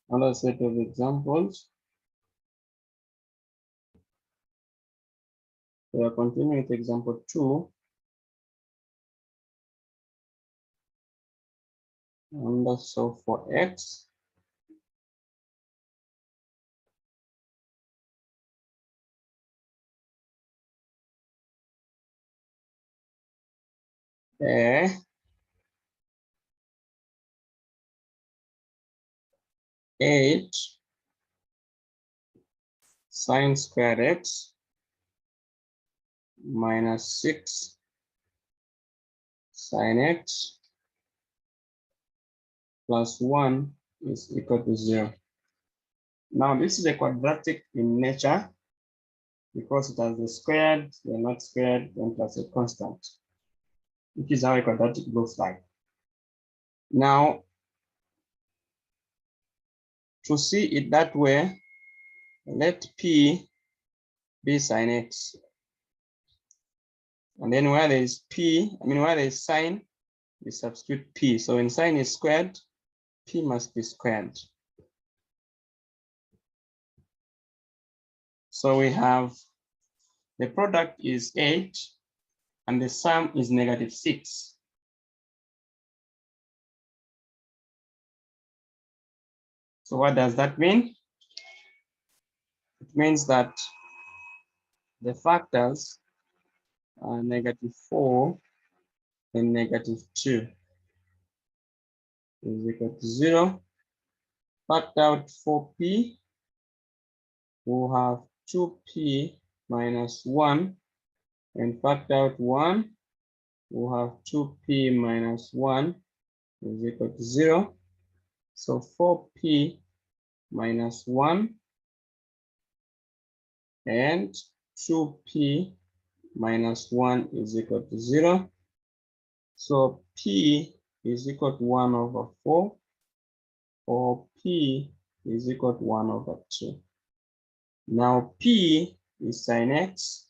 Another set of examples. We are continuing with example 2. And so for x, a 8 sine squared x minus 6 sine x plus 1 is equal to 0. Now this is a quadratic in nature because it has a squared, the not squared, and plus a constant, which is how a quadratic looks like. Now, to see it that way, let P be sine x. And then where there is P, where there is sine, we substitute P. So when sine is squared, P must be squared. So we have the product is 8 and the sum is -6. So what does that mean? It means that the factors are -4 and -2 is equal to 0. Factor out 4p, we'll have 2p minus 1, and factor out 1, we'll have 2p minus 1 is equal to 0. So 4p minus 1 and 2p minus 1 is equal to 0. So p is equal to 1 over 4, or p is equal to 1 over 2. Now p is sine x.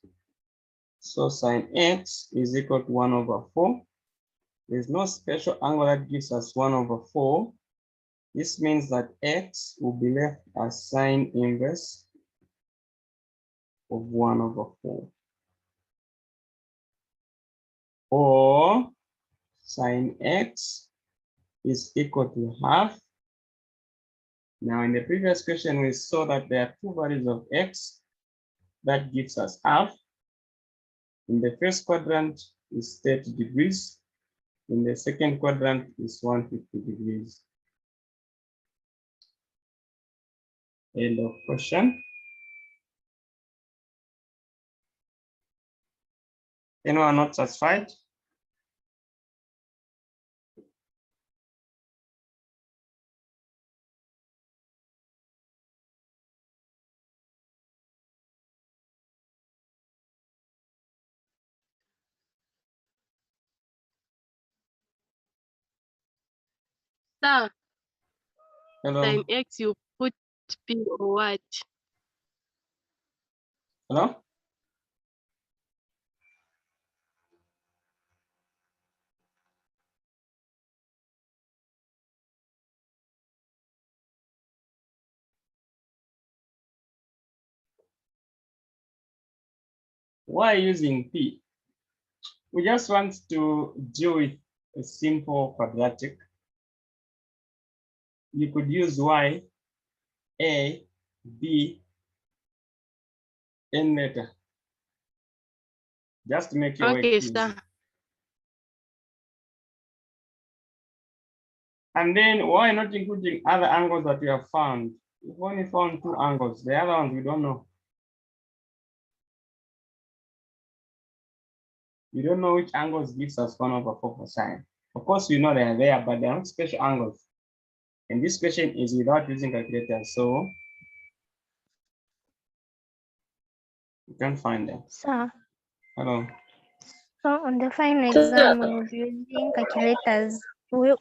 So sine x is equal to 1 over 4. There's no special angle that gives us 1 over 4. This means that x will be left as sine inverse of 1 over 4. Or sine x is equal to half. Now in the previous question, we saw that there are two values of x that gives us half. In the first quadrant is 30 degrees. In the second quadrant is 150 degrees. End of question. Anyone not satisfied? Sir, Hello. sine x you put p or what? Hello? Why using P? We just want to deal with a simple quadratic. You could use Y, A, B, N letter. Just to make your work Okay, easy. sir. And then why not including other angles that we have found? We've only found 2 angles. The other ones we don't know. We don't know which angles gives us 1 over 4 for sine. Of course, we know they are there, but they are not special angles. And this question is without using calculators, so you can't find them. Sir, Hello. so on the final exam, we will be using calculators. We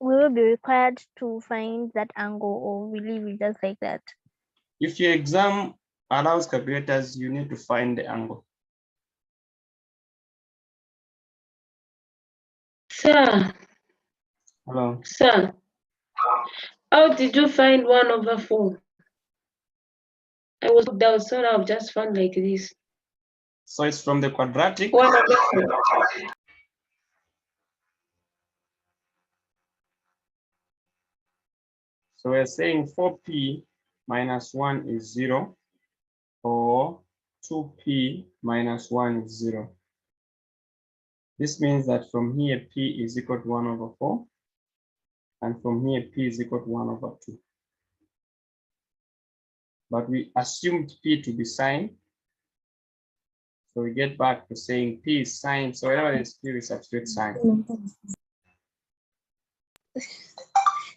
will be required to find that angle, or we leave it just like that. If your exam allows calculators, you need to find the angle. Sir, Hello. sir, How did you find 1/4? I was put down, so I've just found like this. So it's from the quadratic. 1/4. So we're saying 4p minus 1 is 0, or 2p minus 1 is 0. This means that from here p is equal to 1/4, and from here p is equal to 1/2. But we assumed p to be sine. So we get back to saying p is sine. So wherever there's p, we substitute sine.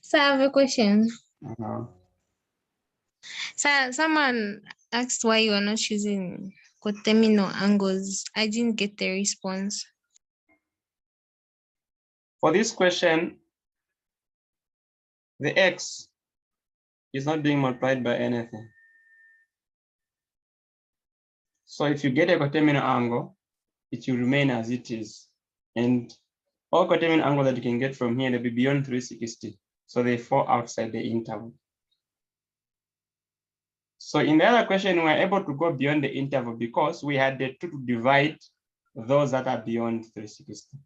So I have a question. So someone asked why you are not choosing coterminal angles. I didn't get the response. For this question, the x is not being multiplied by anything. So if you get a coterminal angle, it will remain as it is. And all coterminal angles that you can get from here, they'll be beyond 360. So they fall outside the interval. So in the other question, we were able to go beyond the interval because we had the 2 to divide those that are beyond 360.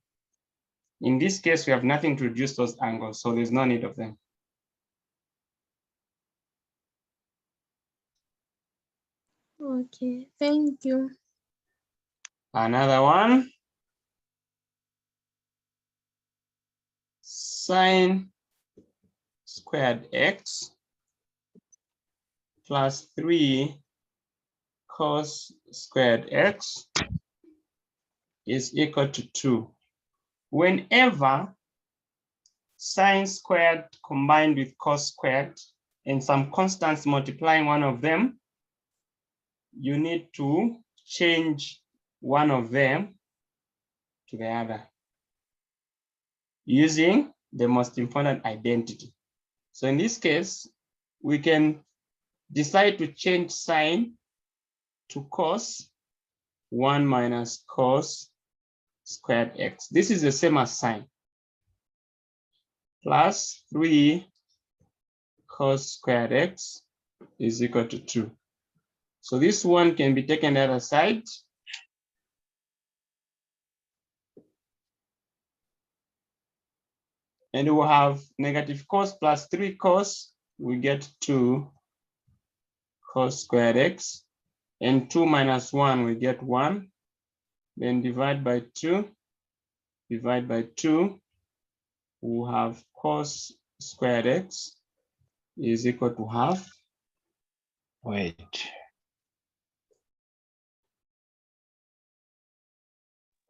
In this case, we have nothing to reduce those angles, so there's no need of them. Okay, thank you. Another one. Sine squared x plus 3 cos squared x is equal to 2. Whenever sine squared combined with cos squared and some constants multiplying one of them, you need to change one of them to the other using the most important identity. So in this case, we can decide to change sine to cos 1 minus cos squared x. This is the same as sine. Plus 3 cos squared x is equal to 2. So this one can be taken the other side. And we'll have negative cos plus 3 cos, we get 2 cos squared x. And 2 minus 1, we get 1. Then divide by 2. Divide by 2. We'll have cos squared x is equal to half. Wait.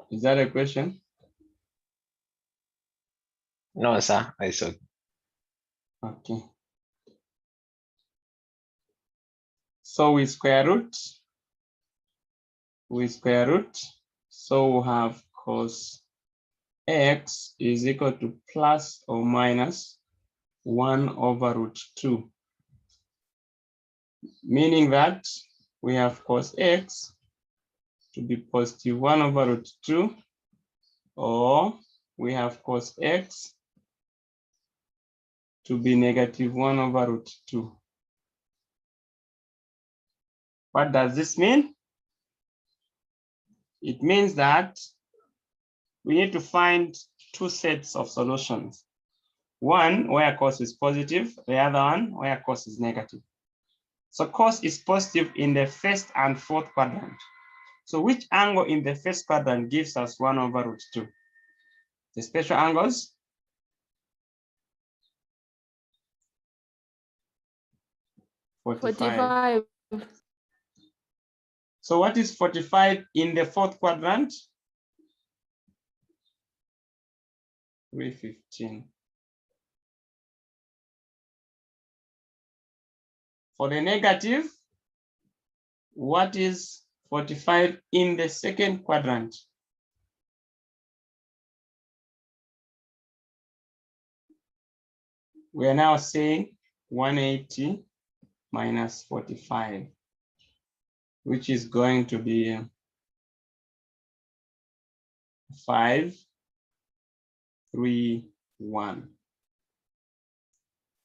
Is that a question? No, sir. I saw. Okay. So we square root. So we'll have cos x is equal to plus or minus 1/√2. Meaning that we have cos x to be positive 1/√2, or we have cos x to be negative 1/√2. What does this mean? It means that we need to find two sets of solutions. One where cos is positive, the other one where cos is negative. So cos is positive in the first and fourth quadrant. So which angle in the first quadrant gives us 1/√2? The special angles? $45. So what is 45 in the fourth quadrant? 315. For the negative, what is 45 in the second quadrant? We are now saying 180 minus 45, which is going to be 531.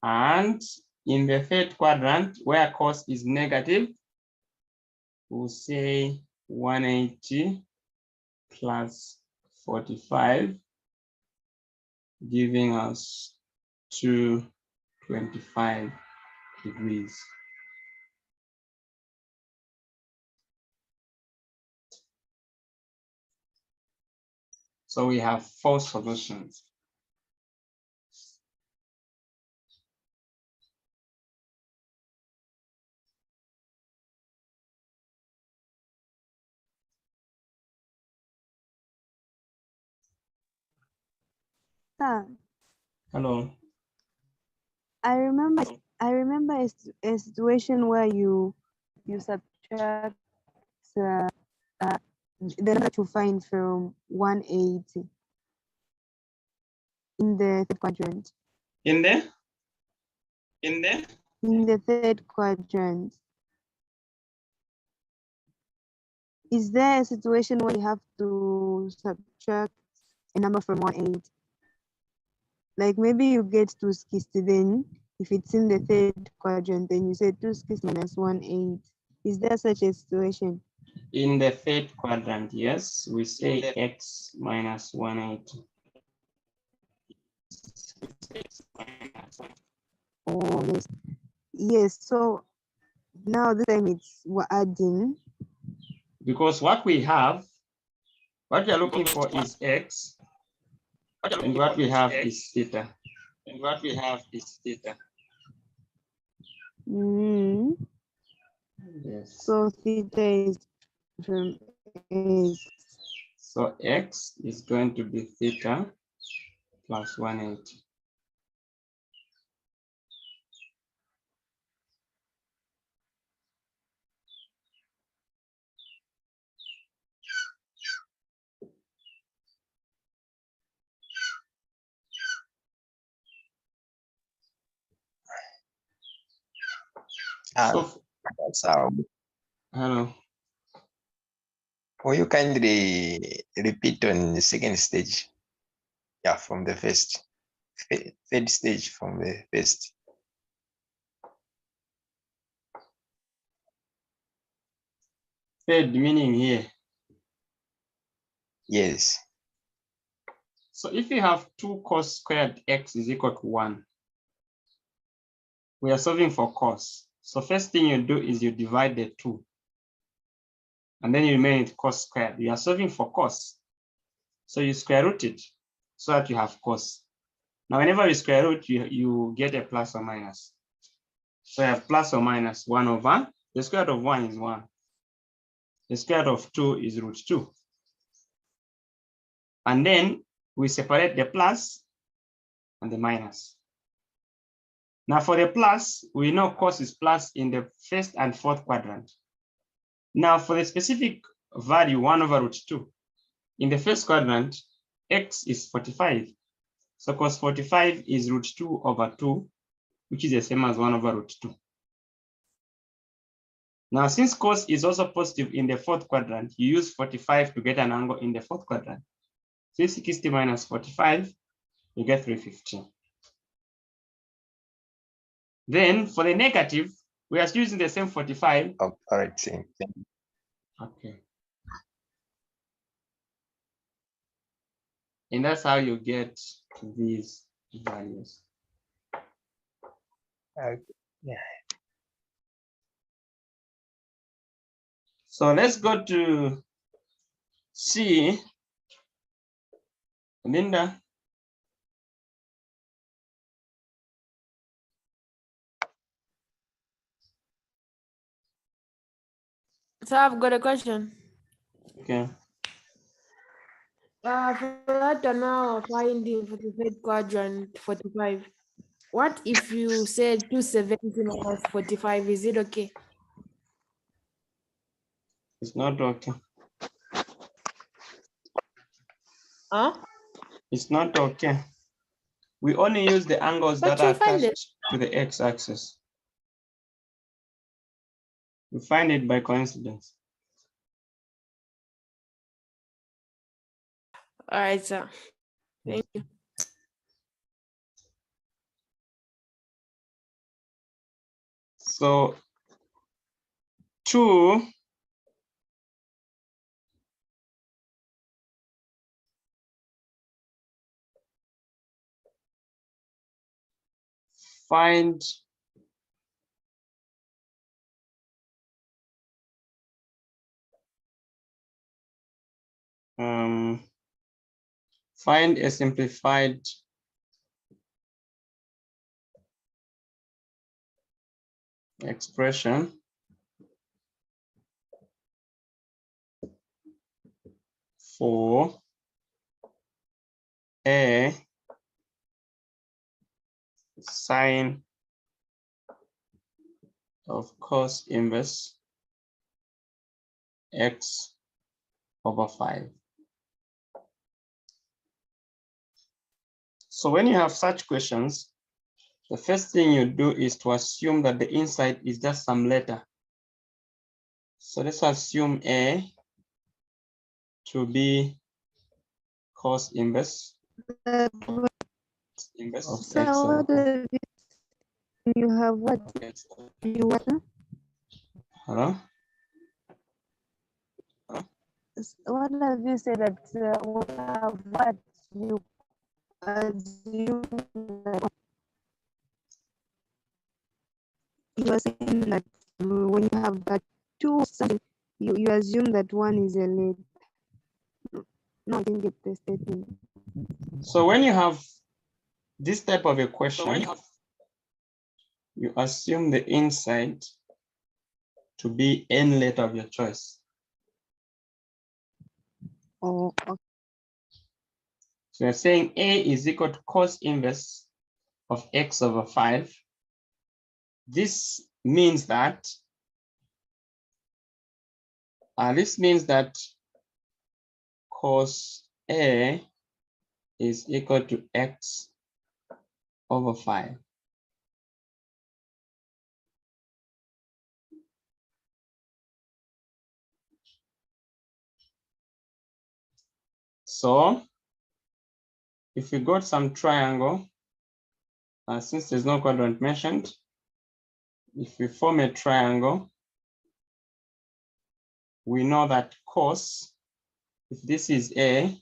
And in the third quadrant, where cos is negative, we'll say 180 plus 45, giving us 225 degrees. So we have 4 solutions. Sir, Hello. I remember a situation where you subtract the number that you find from 180 in the third quadrant. In the In the third quadrant. Is there a situation where you have to subtract a number from 180? Like maybe you get 260, then if it's in the third quadrant, then you say 260 minus 180. Is there such a situation? in the third quadrant, yes, we say x minus 180. Oh, yes. Yes, so now this time we're adding. Because what we have, what we are looking for is x, and what we have is theta. Mm, Yes. so theta is from x. So x is going to be theta plus 180. So, So, hello. will you kindly repeat on the second stage? Yeah, from the first. Third stage from the first. Third meaning here. Yes. So if you have 2 cos squared x is equal to 1, we are solving for cos. So first thing you do is you divide the 2. And then you remain with cos squared. You are solving for cos. So you square root it so that you have cos. Now, whenever you square root, you get a plus or minus. So you have plus or minus 1 over, the square root of 1 is 1. The square root of 2 is root 2. And then we separate the plus and the minus. Now for the plus, we know cos is plus in the first and fourth quadrant. Now for the specific value 1 over root 2, in the first quadrant, x is 45. So cos 45 is root 2 over 2, which is the same as 1 over root 2. Now, since cos is also positive in the fourth quadrant, you use 45 to get an angle in the fourth quadrant. 360 minus 45, you get 315. Then for the negative, we are using the same 45. Oh, all right, same. Okay. And that's how you get to these values. Yeah. So let's go to C. Linda. So I've got a question. Okay. For that one now finding for the third quadrant 45. What if you said 270 minus 45? Is it okay? It's not okay. Huh? It's not okay. We only use the angles But that are you find it. attached to the x-axis. We find it by coincidence. All right, sir. Thank you. So 2 find find a simplified expression for a sine of cos inverse x over 5. So when you have such questions, the first thing you do is to assume that the inside is just some letter. So let's assume A to be cos inverse But of so x what over if you have what? x. You what? Hello? What have you said that we have what you assume that you are saying that when you have that two something, you assume that one is a lead. No, I didn't get the statement. So when you have this type of a question, you assume the inside to be n letter of your choice. Oh, okay. So you're saying A is equal to cos inverse of x over 5. This means that cos A is equal to x over 5. So if we got some triangle, since there's no quadrant mentioned, if we form a triangle, we know that cos, if this is A,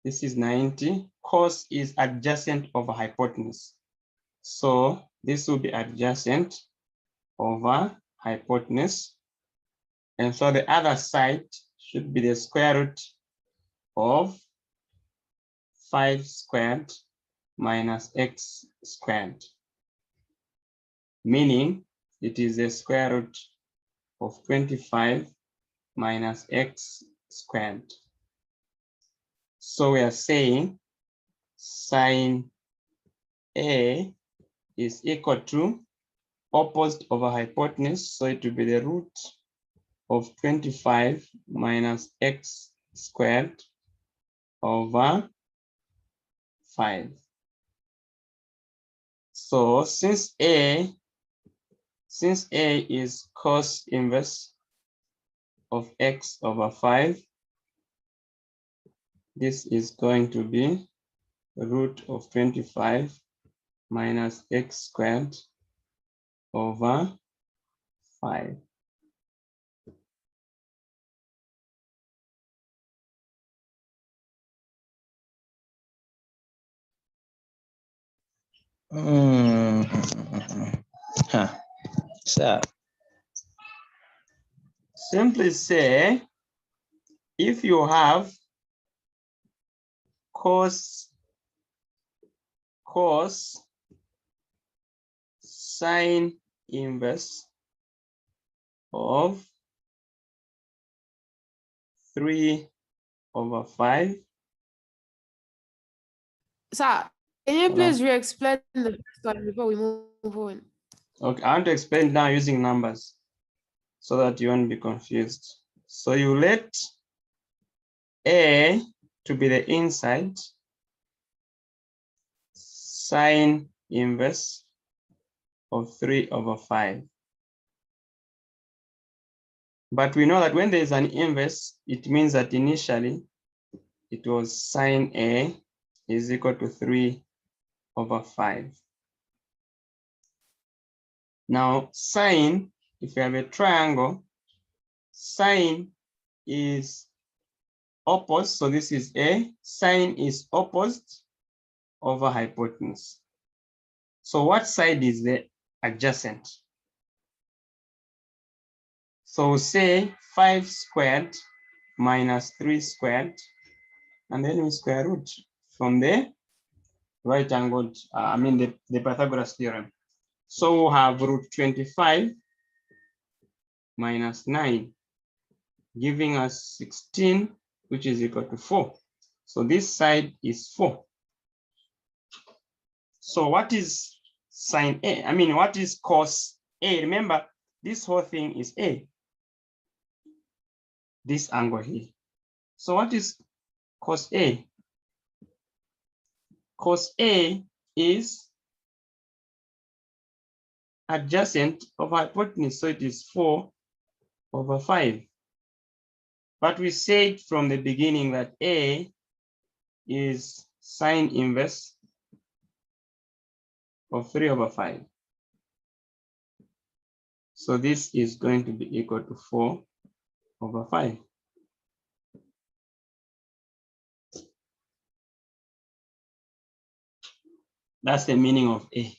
this is 90, cos is adjacent over hypotenuse. So this will be adjacent over hypotenuse. And so the other side should be the square root of 5 squared minus x squared, meaning it is the square root of 25 minus x squared. So we are saying sine A is equal to opposite over hypotenuse, so it will be the root of 25 minus x squared over 5. So since A is cos inverse of x over 5, this is going to be root of 25 minus x squared over 5. So Simply say, if you have cos sine inverse of 3 over 5. Sir, can you Hello? please re-explain the first one before we move on? Okay, I want to explain now using numbers so that you won't be confused. So you let A to be the inside, sine inverse of 3 over 5. But we know that when there is an inverse, it means that initially it was sine A is equal to 3 over 5. Now sine, if you have a triangle, sine is opposite. So this is A, sine is opposite over hypotenuse. So what side is the adjacent? So say 5 squared minus 3 squared, and then we square root from the right angled, the Pythagoras theorem. So we'll have root 25 minus 9, giving us 16, which is equal to 4. So this side is 4. So what is sine A? What is cos A? Remember, this whole thing is A. This angle here. So what is cos A? Cos A is adjacent of hypotenuse, so it is 4 over 5. But we said from the beginning that A is sine inverse of 3 over 5. So this is going to be equal to 4 over 5. That's the meaning of A.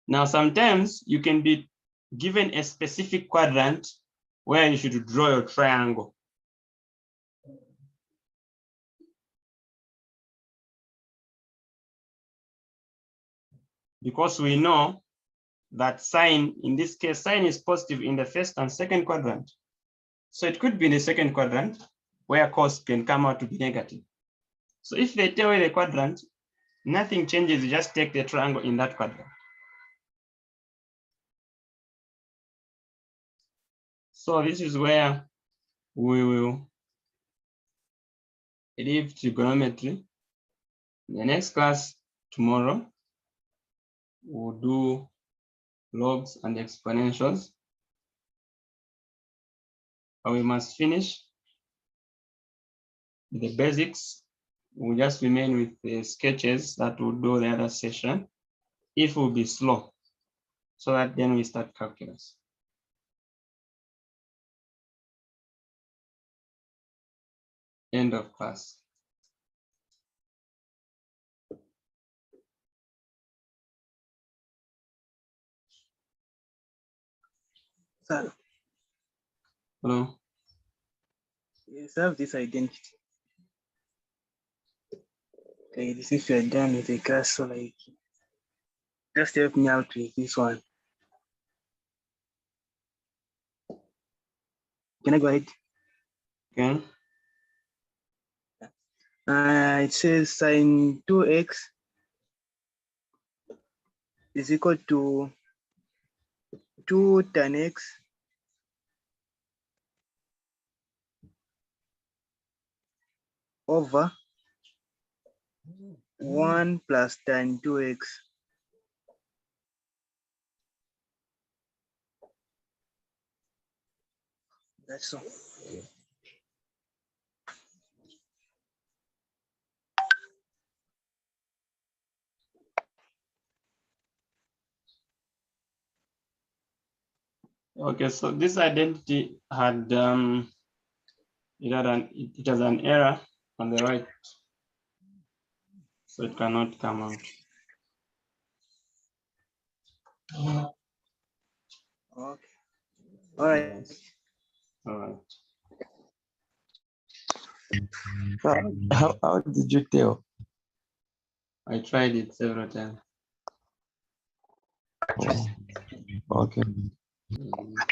Now, sometimes you can be given a specific quadrant where you should draw your triangle. Because we know that sine, in this case, sine is positive in the first and second quadrant. So it could be in the second quadrant where cos can come out to be negative. So if they tell you the quadrant, nothing changes, you just take the triangle in that quadrant. So this is where we will leave trigonometry. In the next class tomorrow, we'll do logs and exponentials. But we must finish the basics. We'll just remain with the sketches that we'll do the other session. If we'll be slow, so that then we start calculus. End of class. Sir, Hello. yes, I have this identity. Like this, if you're done with the class, so like, just help me out with this one. Can I go ahead? Okay. It says sine 2x is equal to 2 tan x over 1 plus tan 2x. That's all. Okay, so this identity had it has an error on the right, so it cannot come out. Okay. All right. Yes. All right. How did you tell? I tried it several times. Oh, okay. Mm.